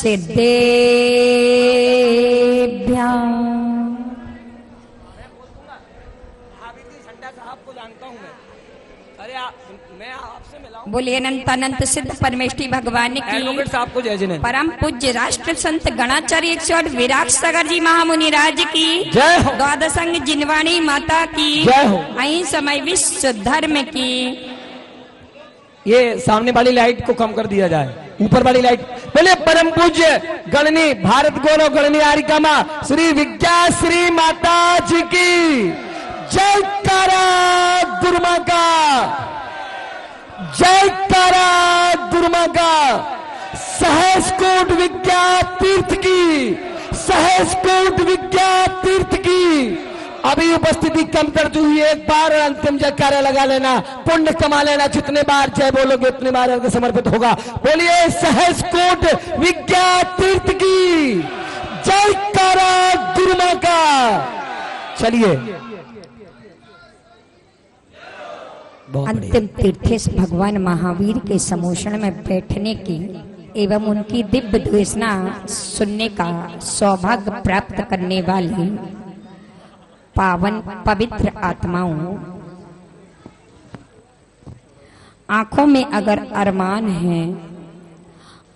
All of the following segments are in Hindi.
सिद्धेभ्याम्। बोलिए अनंत अनंत सिद्ध परमेष्ठी भगवान की परम पूज्य राष्ट्र संत गणाचार्य 108 विराट सागर जी महामुनि राज की जय हो। द्वादशंग जिनवाणी माता की जय हो। आई समय विश्व धर्म की। ये सामने वाली लाइट को कम कर दिया जाए, ऊपर वाली लाइट। बोले परम पूज्य गणनी भारत गौरव गणनी आरिकामा श्री विज्ञाश्री माता जी की जयकारा दुर्मा का, जयकारा दुर्मा का। सहस्कोट विज्ञा तीर्थ की, सहस्कोट विज्ञा तीर्थ की अभी उपस्थिति कम करती हुई एक बार अंतिम जयकारा लगा लेना, पुण्य कमा लेना। जितने बार जय बोलोगे उतने बार आपको समर्पित होगा। बोलिए सहस्कोट विज्ञा तीर्थ की जयकारा दुर्मा का। चलिए अंतिम तीर्थेश भगवान महावीर के समोषण में बैठने की एवं उनकी दिव्य देशना सुनने का सौभाग्य प्राप्त करने वाली पावन पवित्र आत्माओं, आंखों में अगर अरमान है,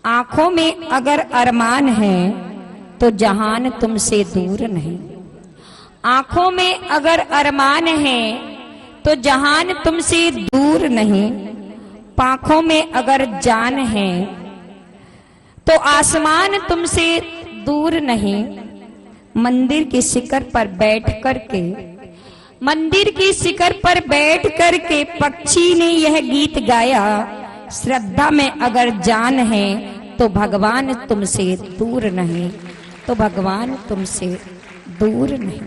आंखों में अगर अरमान है तो जहान तुमसे दूर नहीं। आंखों में अगर अरमान है तो जहान तुमसे दूर नहीं। पांखों में अगर जान है तो आसमान तुमसे दूर नहीं। मंदिर की शिखर पर बैठ करके, मंदिर की शिखर पर बैठ करके पक्षी ने यह गीत गाया, श्रद्धा में अगर जान है तो भगवान तुमसे दूर नहीं, तो भगवान तुमसे दूर नहीं।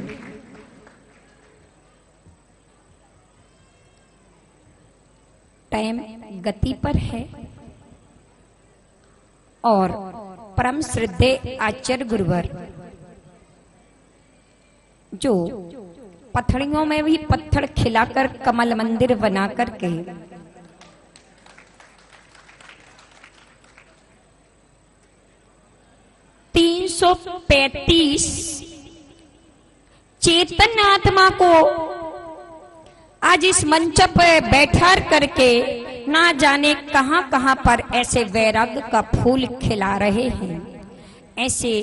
टाइम गति पर है और परम श्रद्धेय आचार्य गुरुवर जो पत्थड़ियों में भी पत्थर खिलाकर कमल मंदिर बना करके $335 चेतन आत्मा को आज इस मंच पर बैठा करके ना जाने कहां कहां पर ऐसे वैराग्य का फूल खिला रहे हैं। ऐसे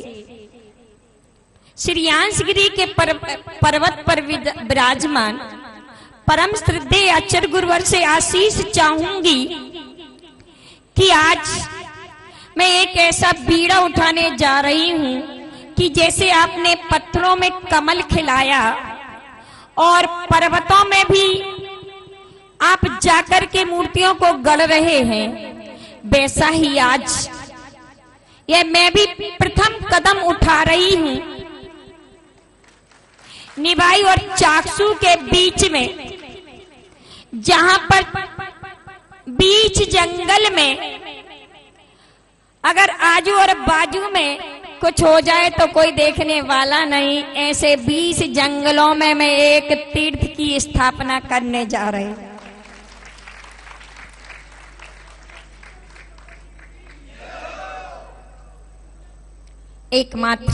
श्रीयांशगिरी के पर्वत पर विराजमान परम श्रद्धेय आचार्य गुरुवर से आशीष चाहूंगी कि आज मैं एक ऐसा बीड़ा उठाने जा रही हूं कि जैसे आपने पत्थरों में कमल खिलाया और पर्वतों में भी आप जाकर के मूर्तियों को गढ़ रहे हैं, वैसा ही आज यह मैं भी प्रथम कदम उठा रही हूं निभाई और चाकसू के बीच में, जहां पर बीच जंगल में अगर आजू और बाजू में कुछ हो जाए तो कोई देखने वाला नहीं, ऐसे 20 जंगलों में मैं एक तीर्थ की स्थापना करने जा रही हूं। एकमात्र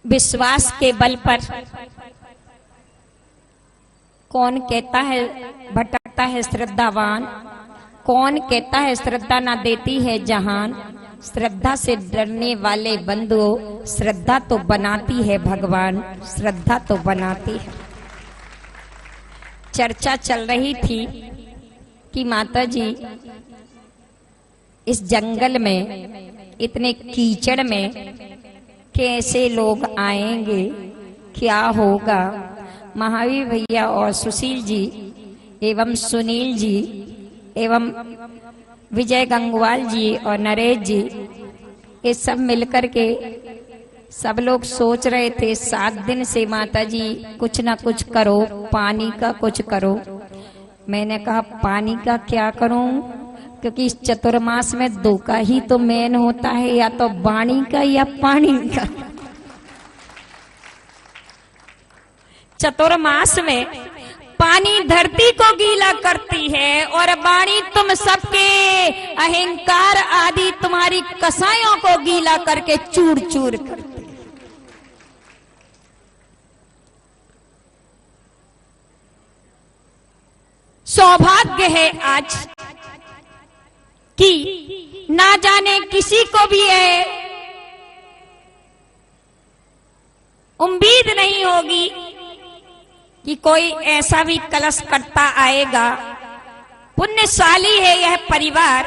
विश्वास के बल पर कौन कहता है भटकता है श्रद्धावान, कौन कहता है श्रद्धा ना देती है जहान। श्रद्धा से डरने वाले बंधुओं, श्रद्धा तो बनाती है भगवान, श्रद्धा तो बनाती है। चर्चा चल रही थी कि माता जी इस जंगल में इतने कीचड़ में कैसे लोग आएंगे, क्या होगा। महावीर भैया और सुशील जी एवं सुनील जी एवं विजय गंगवाल जी और नरेश जी, ये सब मिलकर के सब लोग सोच रहे थे 7 दिन से माता जी कुछ ना कुछ करो, पानी का कुछ करो। मैंने कहा पानी का क्या करूं, क्योंकि इस चतुर्मास में 2 का ही तो मेन होता है, या तो वाणी का या पानी का। चतुर्मास में पानी धरती को गीला करती है और वाणी तुम सबके अहंकार आदि तुम्हारी कसायों को गीला करके चूर चूर करती है। सौभाग्य है आज कि ना जाने किसी को भी है उम्मीद नहीं होगी कि कोई ऐसा भी कलश करता आएगा। पुण्यशाली है यह परिवार,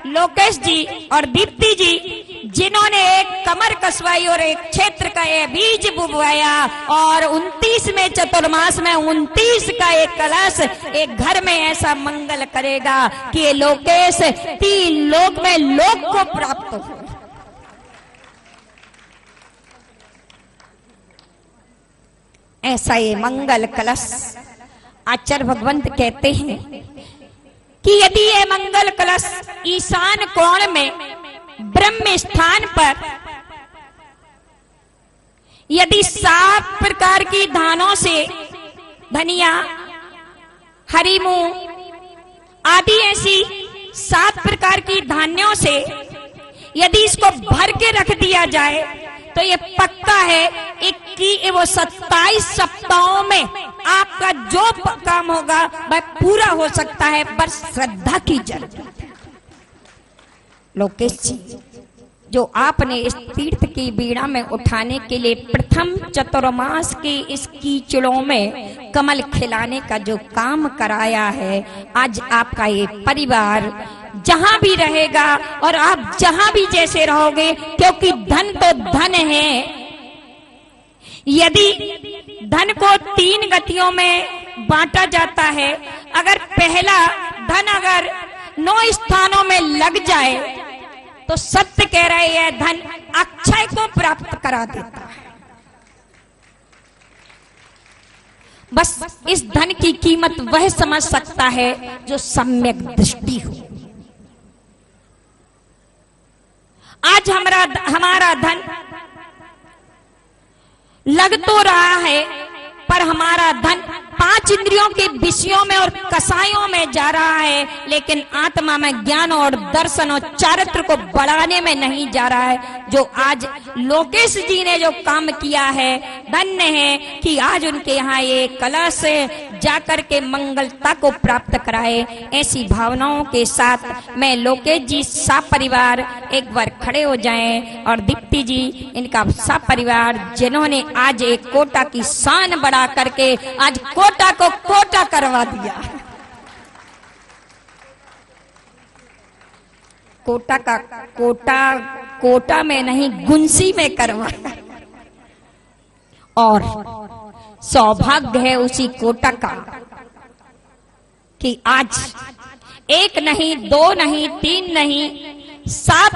लोकेश जी और दीप्ति जी, जिन्होंने एक कमर कसवाई और एक क्षेत्र का यह बीज बुबवाया और 29 में चतुर्मास में 29 का एक कलश एक घर में ऐसा मंगल करेगा कि ये लोकेश 3 लोक में लोक को प्राप्त हो। ऐसा ये मंगल कलश आचार्य भगवंत कहते हैं कि यदि ये मंगल कलश ईशान कोण में ब्रह्म स्थान पर यदि 7 प्रकार की धानों से धनिया, हरी मूंग आदि ऐसी 7 प्रकार की धान्यों से यदि इसको भर के रख दिया जाए तो ये पक्का है कि वो 27 सप्ताहों में आपका जो काम होगा वह पूरा हो सकता है, बस श्रद्धा की जरूरत है। लोकेश जी, जो आपने इस तीर्थ की बीड़ा में उठाने के लिए प्रथम चतुर्मास के इस कीचड़ों में कमल खिलाने का जो काम कराया है, आज आपका ये परिवार जहां भी रहेगा और आप जहां भी जैसे रहोगे, क्योंकि धन तो धन है। यदि धन को 3 गतियों में बांटा जाता है, अगर पहला धन अगर 9 स्थानों में लग जाए तो सत्य कह रहे हैं धन अक्षय को प्राप्त करा देता है। बस इस धन की कीमत वह समझ सकता है जो सम्यक दृष्टि हो। आज हमारा धन लग तो रहा है, पर हमारा धन 5 इंद्रियों के विषयों में और कसायों में जा रहा है, लेकिन आत्मा में ज्ञान और दर्शन और चारित्र को बढ़ाने में नहीं जा रहा है। जो आज लोकेश जी ने जो काम किया है, धन्य है कि आज उनके यहाँ ये कलश जाकर के मंगलता को प्राप्त कराए। ऐसी भावनाओं के साथ मैं लोकेश जी सपरिवार एक बार खड़े हो जाएं और दीप्ति जी इनका सपरिवार, जिन्होंने आज एक कोटा की शान बढ़ा करके आज कोटा को कोटा करवा दिया। कोटा का कोटा में नहीं, गुंसी में करवाया। और सौभाग्य है उसी कोटा का कि आज 1 नहीं, 2 नहीं, 3 नहीं, 7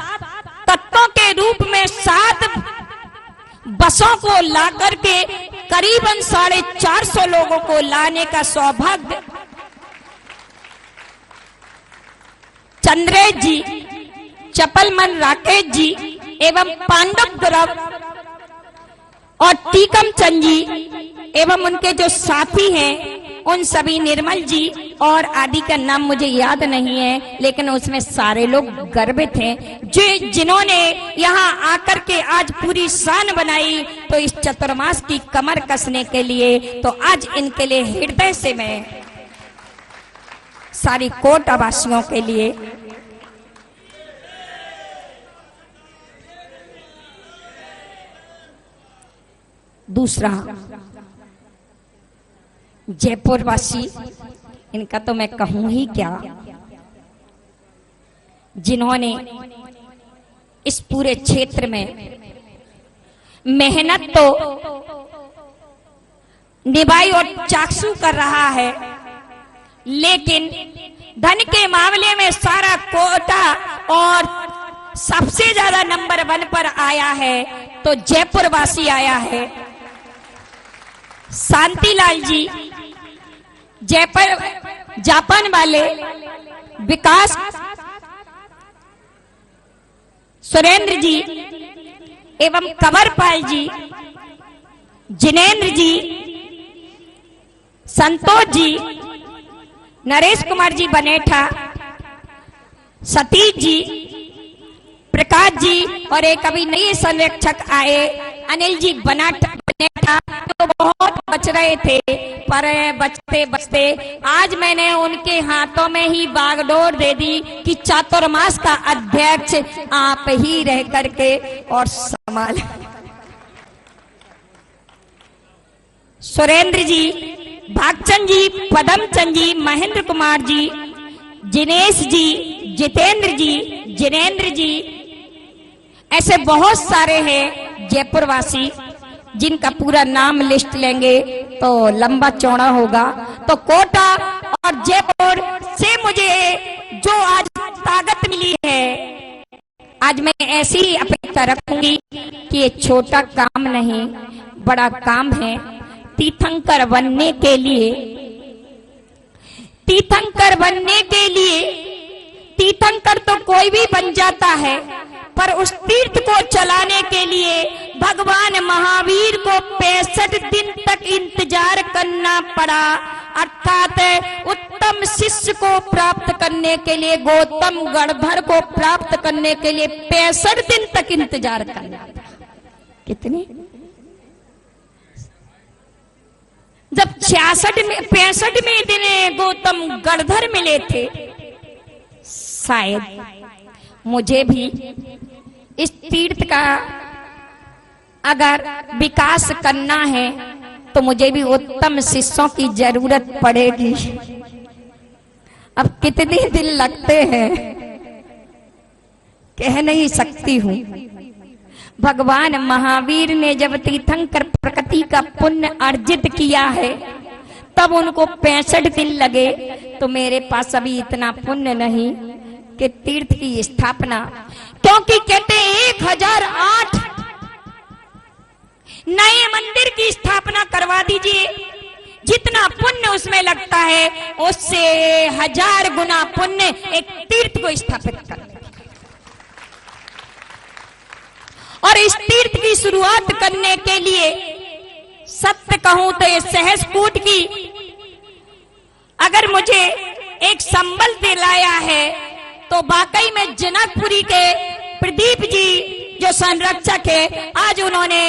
तत्वों के रूप में 7 बसों को ला करके करीबन 450 लोगों को लाने का सौभाग्य चंद्रेश जी, चपलमन राकेश जी एवं पांडव द्रव और टीकम चंद जी एवं उनके जो साथी हैं उन सभी, निर्मल जी और आदि का नाम मुझे याद नहीं है, लेकिन उसमें सारे लोग गर्वित हैं जिन्होंने यहाँ आकर के आज पूरी शान बनाई। तो इस चतुर्मास की कमर कसने के लिए तो आज इनके लिए हृदय से मैं सारी कोटा वासियों के लिए दूसरा जयपुर वासी, इनका तो मैं कहूं ही क्या, जिन्होंने इस पूरे क्षेत्र में मेहनत तो निभाई और चाकसू कर रहा है, लेकिन धन के मामले में सारा कोटा और सबसे ज्यादा नंबर 1 पर आया है तो जयपुर वासी आया है। शांतिलाल जी, जयपुर जापान वाले, विकास सुरेंद्र जी एवं कंवरपाल जी, जिनेन्द्र जी, संतोष जी, नरेश कुमार जी बनेठा, सतीश जी, प्रकाश जी और एक अभी नए संरक्षक आए अनिल जी बनेठा, तो बहुत बच रहे थे, पर बचते बचते आज मैंने उनके हाथों में ही बागडोर दे दी कि चातुर्मास का अध्यक्ष आप ही रह करके और संभाल। सुरेंद्र जी, भागचंद जी, पदमचंद जी, महेंद्र कुमार जी, जिनेश जी, जितेंद्र जी, जिनेंद्र जी, ऐसे बहुत सारे हैं जयपुर वासी जिनका पूरा नाम लिस्ट लेंगे तो लंबा चौड़ा होगा। तो कोटा और जयपुर से मुझे जो आज ताकत मिली है, आज मैं ऐसी अपेक्षा रखूंगी कि ये छोटा काम नहीं, बड़ा काम है। तीर्थंकर बनने के लिए, तीर्थंकर बनने के लिए, तीर्थंकर तो कोई भी बन जाता है, पर उस तीर्थ को चलाने के लिए भगवान महावीर को 65 दिन तक इंतजार करना पड़ा। अर्थात उत्तम शिष्य को प्राप्त करने के लिए, गौतम गणधर को प्राप्त करने के लिए 65 दिन तक इंतजार करना था। कितने? जब 65वें दिन गौतम गणधर मिले थे, शायद मुझे भी इस तीर्थ का अगर विकास करना है तो मुझे भी उत्तम शिष्यों की जरूरत पड़ेगी। अब कितने दिन लगते हैं कह नहीं सकती हूँ। भगवान महावीर ने जब तीर्थंकर प्रकृति का पुण्य अर्जित किया है तब उनको 65 दिन लगे, तो मेरे पास अभी इतना पुण्य नहीं कि तीर्थ की स्थापना, क्योंकि कहते 1008 नए मंदिर की स्थापना करवा दीजिए, जितना पुण्य उसमें लगता है उससे 1000 गुना पुण्य एक तीर्थ को स्थापित करने। और इस तीर्थ की शुरुआत करने के लिए सत्य कहूं तो ये सहस्कूट की अगर मुझे एक संबल दिलाया है तो वाकई में जनकपुरी के प्रदीप जी जो संरक्षक है, आज उन्होंने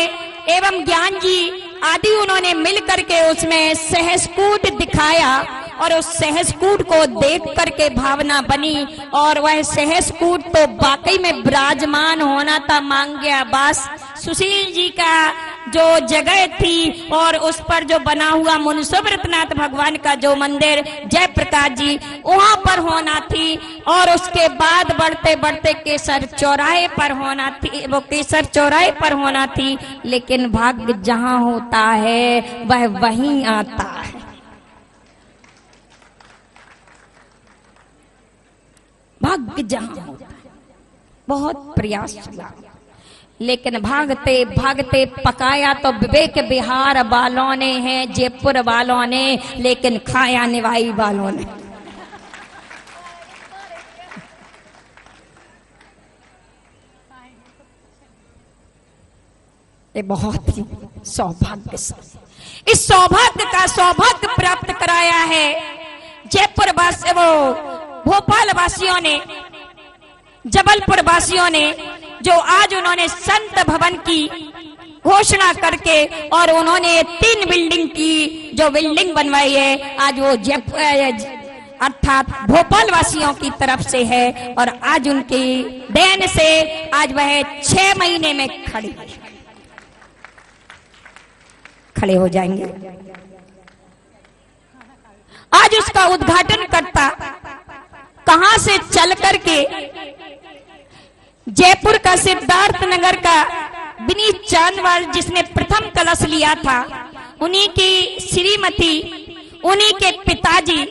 एवं ज्ञान जी आदि उन्होंने मिल करके उसमें सहस्कूट दिखाया और उस सहस्कूट को देख करके भावना बनी। और वह सहस्कूट तो वाकई में विराजमान होना था मांग्या बास सुशील जी का जो जगह थी, और उस पर जो बना हुआ मुनसुब्रतनाथ भगवान का जो मंदिर जयप्रकाश जी वहां पर होना थी। और उसके बाद बढ़ते बढ़ते केसर चौराहे पर होना थी, वो केसर चौराहे पर होना थी, लेकिन भाग्य जहां होता है वह वहीं आता है। भाग्य जहां होता है, बहुत प्रयास हुआ, लेकिन भागते भागते पकाया तो विवेक बिहार वालों ने है, जयपुर वालों ने, लेकिन खाया निवाई वालों ने। ये बहुत ही सौभाग्य, इस सौभाग्य का सौभाग्य प्राप्त कराया है जयपुर वासी, वो भोपाल वासियों ने, जबलपुर वासियों ने, जो आज उन्होंने संत भवन की घोषणा करके और उन्होंने 3 बिल्डिंग की जो बिल्डिंग बनवाई है, आज वो जयपुर अर्थात भोपाल वासियों की तरफ से है। और आज उनकी देन से आज वह 6 महीने में खड़े हो जाएंगे। आज उसका उद्घाटन करता कहां से चल करके जयपुर का सिद्धार्थ नगर का विनीत चांदवाल जिसने प्रथम कलश लिया था, उन्हीं की श्रीमती, उन्हीं के पिताजी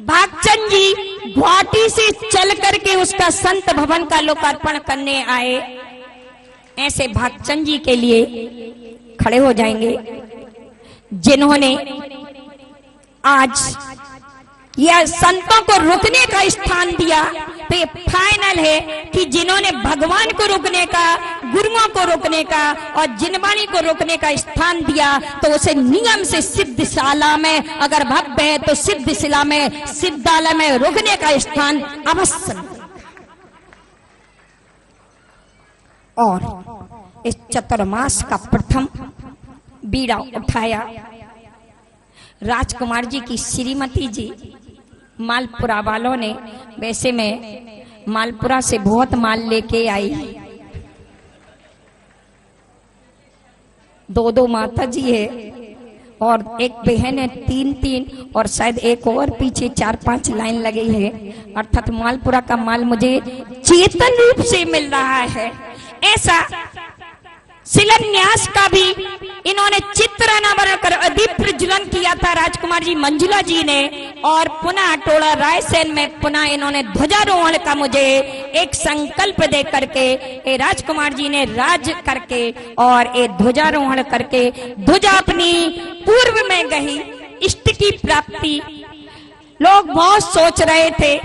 भागचंद जी गुवाहाटी से चल करके उसका संत भवन का लोकार्पण करने आए। ऐसे भागचंद जी के लिए खड़े हो जाएंगे जिन्होंने आज यह संतों को रुकने का स्थान दिया। तो ये फाइनल है कि जिन्होंने भगवान को रुकने का गुरुओं को रोकने का और जिनवाणी को रोकने का स्थान दिया, तो उसे नियम से सिद्धशाला में अगर भव्य है तो सिद्धशिला में, सिद्धालय में रोकने का स्थान अवश्य। और इस चतुर्मास का प्रथम बीड़ा उठाया राजकुमार जी की श्रीमती जी। मालपुरा वालों ने, वैसे मैं मालपुरा से बहुत माल लेके आई, 2 माता जी है और एक बहन है, 3 और शायद एक और पीछे 4-5 लाइन लगी है। अर्थात मालपुरा का माल मुझे चेतन रूप से मिल रहा है। ऐसा शिलान्यास का भी इन्होंने चित्र अनावरण कर दीप प्रज्वलन किया था राजकुमार जी मंजुला जी ने, और पुनः टोला रायसेन में पुनः इन्होंने ध्वजारोहण का मुझे एक संकल्प दे करके राजकुमार जी ने राज करके और ये ध्वजारोहण करके ध्वजा अपनी पूर्व में गई। इष्ट की प्राप्ति लोग बहुत सोच रहे थे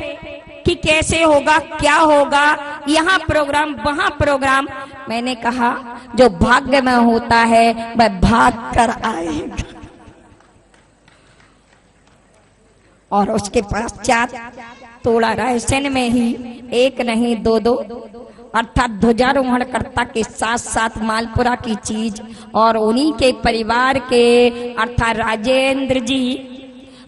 कि कैसे होगा, क्या होगा, यहाँ प्रोग्राम वहां प्रोग्राम। मैंने कहा जो भाग्य में होता है वह भाग कर आएगा। और उसके पश्चात तोड़ा रायसेन में ही 1 नहीं 2 अर्थात ध्वजारोहण कर्ता के साथ साथ मालपुरा की चीज और उन्हीं के परिवार के अर्थात राजेंद्र जी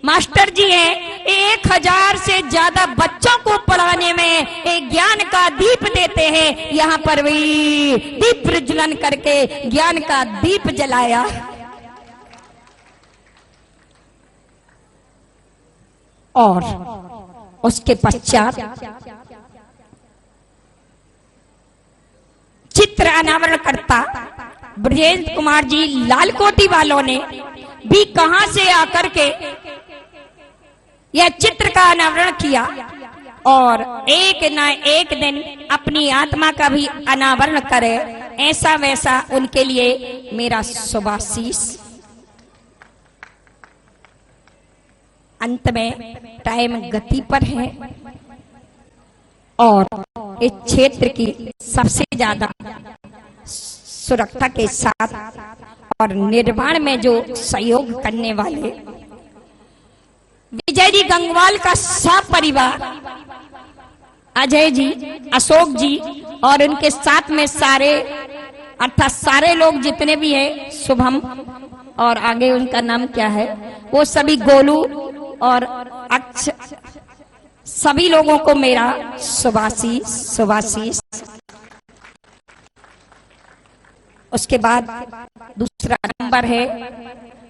मास्टर जी हैं। 1000 से ज्यादा बच्चों को पढ़ाने में एक ज्ञान का दीप देते हैं। यहाँ पर भी दीप प्रज्वलन करके ज्ञान का दीप जलाया। और उसके पश्चात चित्र अनावरण करता ब्रजेंद्र कुमार जी लालकोटी वालों ने भी कहां से आकर के यह चित्र का अनावरण किया और एक न एक दिन अपनी आत्मा का भी अनावरण करे, ऐसा वैसा उनके लिए मेरा शुभाशीष। अंत में टाइम गति पर है और इस क्षेत्र की सबसे ज्यादा सुरक्षा के साथ और निर्माण में जो सहयोग करने वाले विजय जी गंगवाल का सब परिवार, अजय जी, अशोक जी और उनके साथ में सारे अर्थात सारे लोग जितने भी हैं, शुभम और आगे उनका नाम क्या है, वो सभी गोलू और अक्ष, सभी लोगों को मेरा शुभाशीष। उसके बाद दूसरा नंबर है,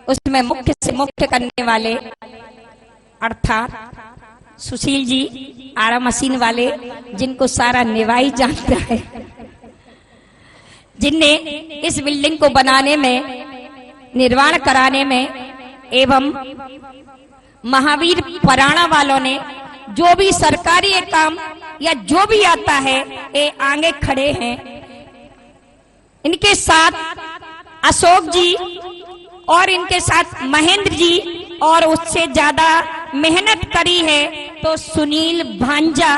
उसमें मुख्य से मुख्य करने वाले अर्थात सुशील जी आरा मशीन वाले, जिनको सारा निवाई जानता है, जिनने इस बिल्डिंग को बनाने में, निर्माण कराने में एवं महावीर पराणा वालों ने जो भी सरकारी काम या जो भी आता है ये आगे खड़े हैं। इनके साथ अशोक जी और इनके साथ महेंद्र जी और उससे ज्यादा मेहनत करी है तो सुनील भांजा।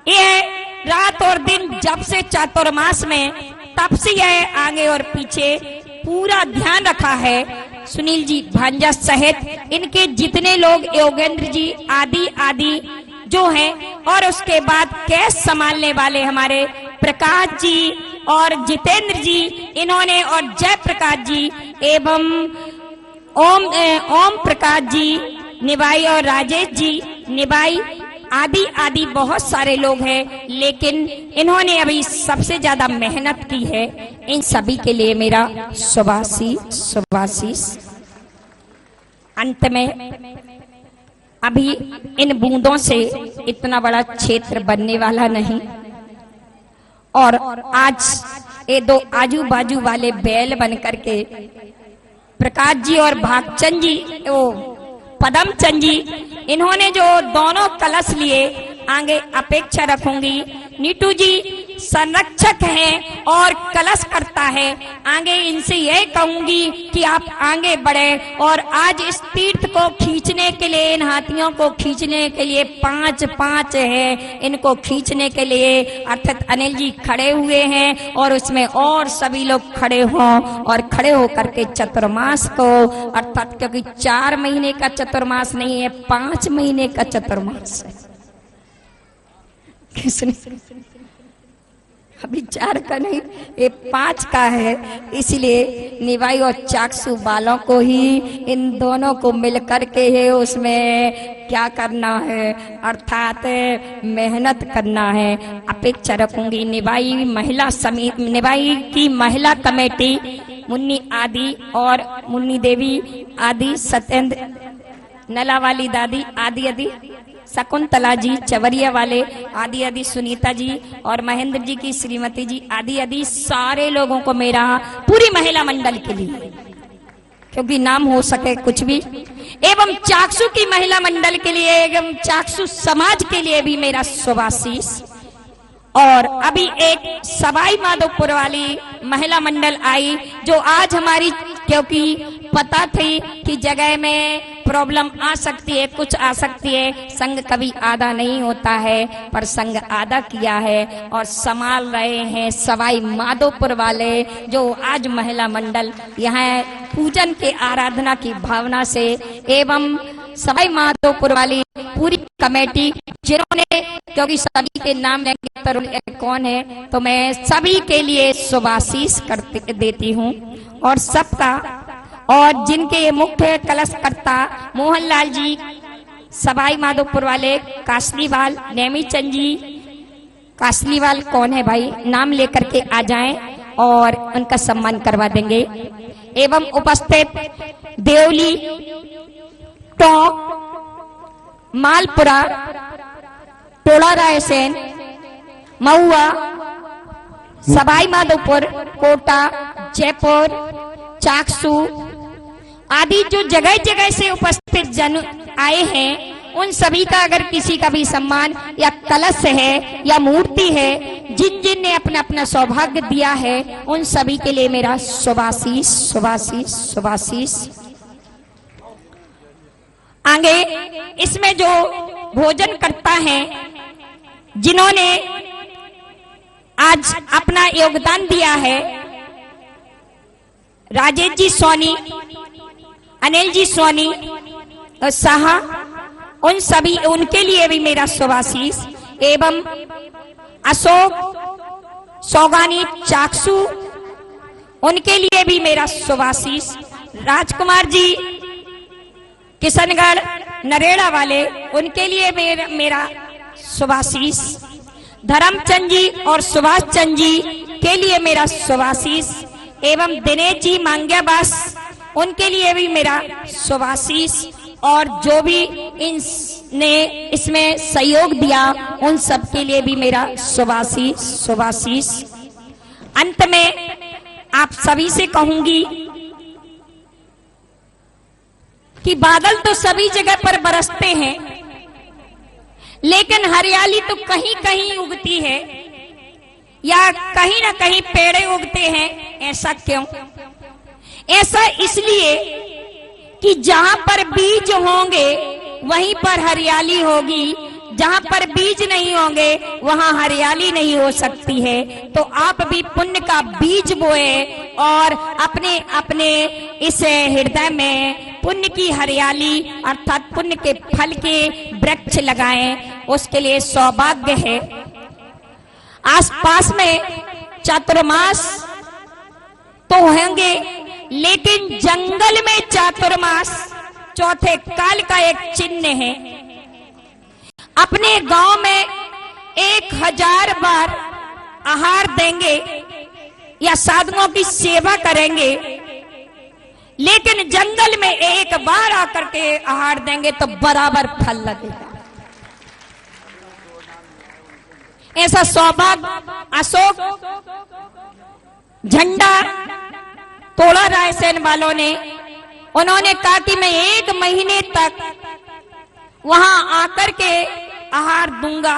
ये रात और दिन जब से चातुर्मास में तब से यह आगे और पीछे पूरा ध्यान रखा है। सुनील जी भांजा सहित इनके जितने लोग, योगेंद्र जी आदि जो हैं, और उसके बाद कैश संभालने वाले हमारे प्रकाश जी और जितेंद्र जी, इन्होंने और जय प्रकाश जी एवं ओम प्रकाश जी निभाई और राजेश जी निभाई आदि बहुत सारे लोग हैं, लेकिन इन्होंने अभी सबसे ज्यादा मेहनत की है। इन सभी के लिए मेरा शुभाशीष। अंत में अभी इन बूंदों से इतना बड़ा क्षेत्र बनने वाला नहीं, और आज ये 2 आजू बाजू वाले बैल बन करके प्रकाश जी और भागचंद जी, वो पदमचंद जी, इन्होंने जो दोनों कलश लिए, आगे अपेक्षा रखूंगी नीटू जी संरक्षक हैं और कलश करता है। आगे इनसे यह कहूंगी कि आप आगे बढ़े और आज इस तीर्थ को खींचने के लिए, इन हाथियों को खींचने के लिए 5 है, इनको खींचने के लिए अर्थात अनिल जी खड़े हुए हैं और उसमें और सभी लोग खड़े हों और खड़े होकर के चतुर्मास को, अर्थात क्योंकि 4 महीने का चतुर्मास नहीं है, 5 महीने का चतुर्मास है। किसने अभी 4 का नहीं, ये 5 का है, इसलिए निवाई और चाक्षु वालों को ही, इन दोनों को मिलकर के है उसमें क्या करना है, अर्थात मेहनत करना है। अपेक्षा रखूंगी निवाई महिला समिति, निवाई की महिला कमेटी मुन्नी आदि और मुन्नी देवी आदि, सत्येंद्र नला वाली दादी आदि आदि, शकुंतला जी चवरिया वाले आदि आदि, सुनीता जी और महेंद्र जी की श्रीमती जी आदि आदि, सारे लोगों को मेरा, पूरी महिला मंडल के लिए, क्योंकि नाम हो सके कुछ भी, एवं चाक्षु की महिला मंडल के लिए एवं चाक्षु समाज के लिए भी मेरा शुभाशीष। और अभी एक सवाई माधोपुर वाली महिला मंडल आई जो आज हमारी, क्योंकि पता थी कि जगह में प्रॉब्लम आ सकती है, कुछ आ सकती है, संघ कभी आधा नहीं होता है, पर संघ आधा किया है और संभाल रहे हैं सवाई माधोपुर वाले, जो आज महिला मंडल यहाँ पूजन के आराधना की भावना से, एवं सवाई माधोपुर वाली पूरी कमेटी जिन्होंने, क्योंकि सभी के नाम लेंगे तरुण कौन है, तो मैं सभी के लिए शुभाशीष करती देती हूँ और सबका, और जिनके मुख्य कलशकर्ता मोहनलाल जी सवाई माधोपुर वाले, कासलीवाल नेमीचंद जी, कासलीवाल कौन है भाई, नाम लेकर के आ जाएं और उनका सम्मान करवा देंगे। एवं उपस्थित देवली, टोंक, मालपुरा, टोला रायसेन, महुआ, सवाई माधोपुर, कोटा, जयपुर, चाक्षु आदि जो जगह जगह से उपस्थित जन आए हैं, उन सभी का अगर किसी का भी सम्मान या कलश है या मूर्ति है, जिन जिन ने अपना अपना सौभाग्य दिया है, उन सभी के लिए मेरा शुभाशीष शुभाशीष शुभाशीष। आगे इसमें जो भोजन करता है, जिन्होंने आज अपना योगदान दिया है, राजेश जी सोनी, अनिल जी सोनी और साहा, उन सभी, उनके लिए भी मेरा शुभाशीष। एवं अशोक सौगानी चाक्षु, उनके लिए भी मेरा शुभाशीष। राजकुमार जी किशनगढ़ नरेड़ा वाले, उनके लिए मेरा शुभाशीष। धर्मचंद जी और सुभाष चंद जी के लिए मेरा शुभाशीष। एवं दिनेश जी मांग्याबास, उनके लिए भी मेरा शुभाशीष। और जो भी इनने इसमें सहयोग दिया, उन सब के लिए भी मेरा शुभाशीष शुभाशीष। अंत में आप सभी से कहूंगी कि बादल तो सभी जगह पर बरसते हैं, लेकिन हरियाली तो कहीं कहीं उगती है या कहीं ना कहीं पेड़े उगते हैं। ऐसा क्यों? ऐसा इसलिए कि जहां पर बीज होंगे वहीं पर हरियाली होगी, जहां पर बीज नहीं होंगे वहां हरियाली नहीं हो सकती है। तो आप भी पुण्य का बीज बोए और अपने अपने इस हृदय में पुण्य की हरियाली अर्थात पुण्य के फल के वृक्ष लगाएं, उसके लिए सौभाग्य है। आसपास में चातुर्मास तो होंगे, लेकिन जंगल में चातुर्मास चौथे काल का एक चिन्ह है। अपने गांव में 1000 बार आहार देंगे या साधुओं की सेवा करेंगे, लेकिन जंगल में एक बार आकर के आहार देंगे तो बराबर फल लगेगा। ऐसा सौभाग्य अशोक झंडा तोड़ा रायसेन वालों ने, उन्होंने कहा कि मैं 1 महीने तक वहां आकर के आहार दूंगा।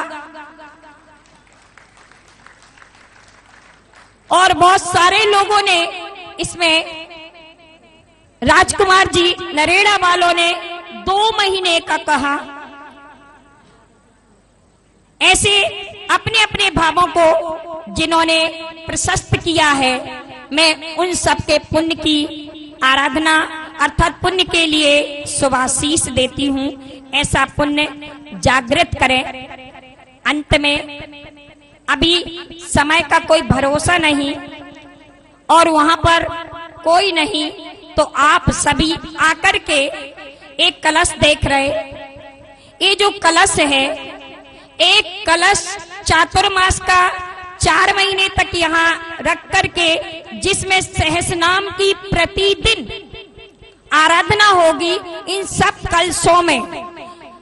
और बहुत सारे लोगों ने इसमें, राजकुमार जी नरेड़ा वालों ने 2 महीने का कहा। ऐसे अपने अपने भावों को जिन्होंने प्रशस्त किया है, मैं उन सबके पुण्य की आराधना अर्थात पुण्य के लिए शुभाशीष देती हूँ। ऐसा पुण्य जागृत करें। अंत में अभी समय का कोई भरोसा नहीं और वहां पर कोई नहीं, तो आप सभी आकर के एक कलश देख रहे। ये जो कलश है, एक कलश चातुर्मास का 4 महीने तक यहाँ रख करके, जिसमें सहस्रनाम की प्रतिदिन आराधना होगी। इन सब कलशों में,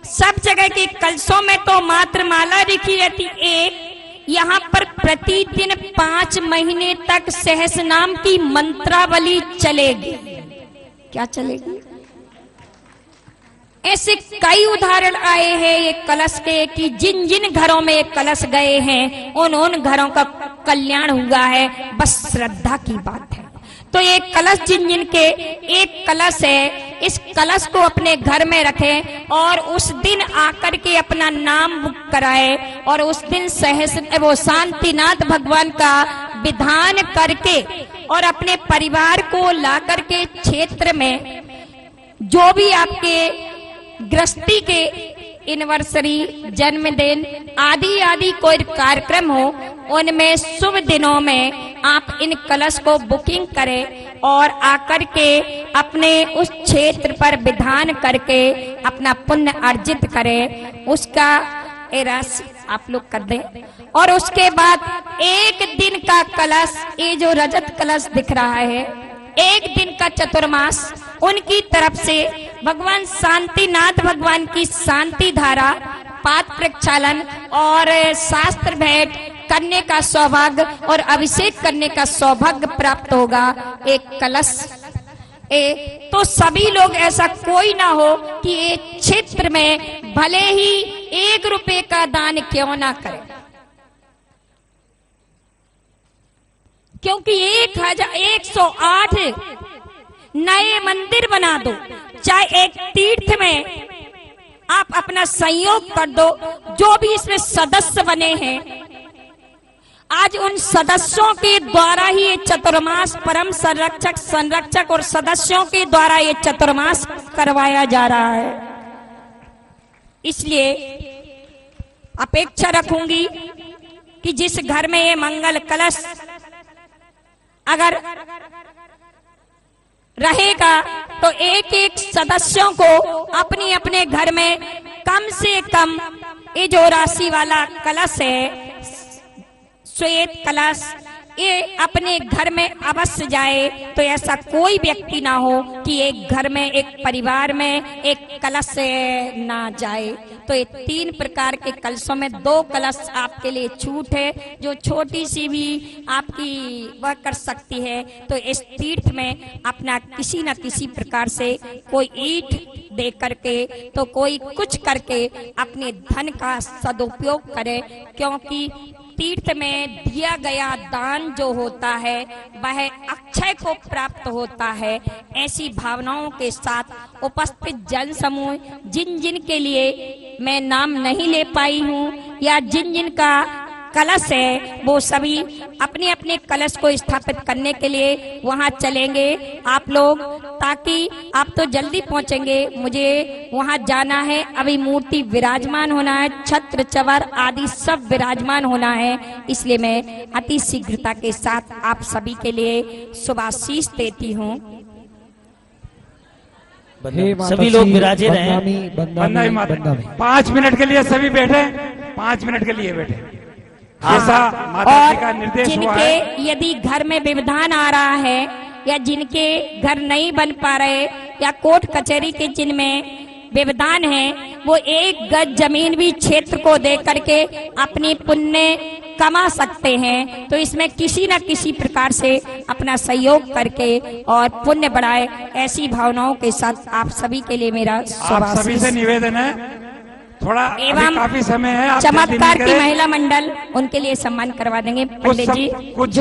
सब जगह के कलशों में तो मात्र माला लिखी रहती एक, यहाँ पर प्रतिदिन 5 महीने तक सहस्रनाम की मंत्रावली चलेगी। क्या चलेगी? ऐसे कई उदाहरण आए हैं ये कलश के कि जिन जिन घरों में ये कलश गए हैं उन घरों का कल्याण हुआ है। बस श्रद्धा की बात है। तो ये कलश जिन जिन के एक कलश है, इस कलश को अपने घर में रखें और उस दिन आकर के अपना नाम बुक कराए और उस दिन वो शांतिनाथ भगवान का विधान करके और अपने परिवार को ला करके क्षेत्र में जो भी आपके गृहस्थी के एनिवर्सरी, जन्मदिन आदि कोई कार्यक्रम हो, उनमें शुभ दिनों में आप इन कलश को बुकिंग करें और आकर के अपने उस क्षेत्र पर विधान करके अपना पुण्य अर्जित करें। उसका राशि आप लोग कर दें। और उसके बाद एक दिन का कलश, ये जो रजत कलश दिख रहा है, एक दिन का चतुर्मास उनकी तरफ से भगवान शांतिनाथ भगवान की शांति धारा, पाद प्रक्षालन और शास्त्र भेंट करने का सौभाग्य और अभिषेक करने का सौभाग्य प्राप्त होगा। एक कलश तो सभी लोग, ऐसा कोई ना हो कि एक क्षेत्र में भले ही 1 रुपए का दान क्यों ना करें, क्योंकि 108 नए मंदिर बना दो, चाहे एक तीर्थ में आप अपना संयोग कर दो। जो भी इसमें सदस्य बने हैं, आज उन सदस्यों के द्वारा ही ये चतुर्मास, परम संरक्षक और सदस्यों के द्वारा ये चतुर्मास करवाया जा रहा है। इसलिए अपेक्षा रखूंगी कि जिस घर में ये मंगल कलश अगर रहेगा तो एक एक सदस्यों को अपने अपने घर में कम से कम ये जो राशि वाला कलश है, श्वेत कलश, ये अपने घर में अवश्य जाए। तो ऐसा कोई व्यक्ति ना हो कि एक घर में, एक परिवार में एक कलश ना जाए। तो ये 3 प्रकार के कलशों में 2 कलश आपके लिए छूट है, जो छोटी सी भी आपकी वह कर सकती है। तो इस तीर्थ में अपना किसी न किसी प्रकार से कोई ईंट दे करके, तो कोई कुछ करके अपने धन का सदुपयोग करे, क्योंकि तीर्थ में दिया गया दान जो होता है वह अक्षय को प्राप्त होता है। ऐसी भावनाओं के साथ उपस्थित जन समूह, जिन जिन के लिए मैं नाम नहीं ले पाई हूँ या जिन जिन का कलश है, वो सभी अपने अपने कलश को स्थापित करने के लिए वहां चलेंगे आप लोग, ताकि आप तो जल्दी पहुंचेंगे, मुझे वहां जाना है। अभी मूर्ति विराजमान होना है, छत्र चवर आदि सब विराजमान होना है। इसलिए मैं अति शीघ्रता के साथ आप सभी के लिए शुभाशीष देती हूँ। सभी लोग विराजे रहे। 5 मिनट के लिए सभी बैठे, 5 मिनट के लिए बैठे। ऐसा माता जी का निर्देश हुआ है। जिनके यदि घर में व्यवधान आ रहा है या जिनके घर नहीं बन पा रहे या कोर्ट कचहरी के जिनमें व्यवधान है, वो 1 गज जमीन भी क्षेत्र को दे करके अपनी पुण्य कमा सकते हैं। तो इसमें किसी न किसी प्रकार से अपना सहयोग करके और पुण्य बढ़ाए, ऐसी भावनाओं के साथ आप सभी के लिए मेरा आप सभी से निवेदन है, थोड़ा एवं काफी समय है, चमत्कार की महिला मंडल उनके लिए सम्मान करवा देंगे। पंडित जी कुछ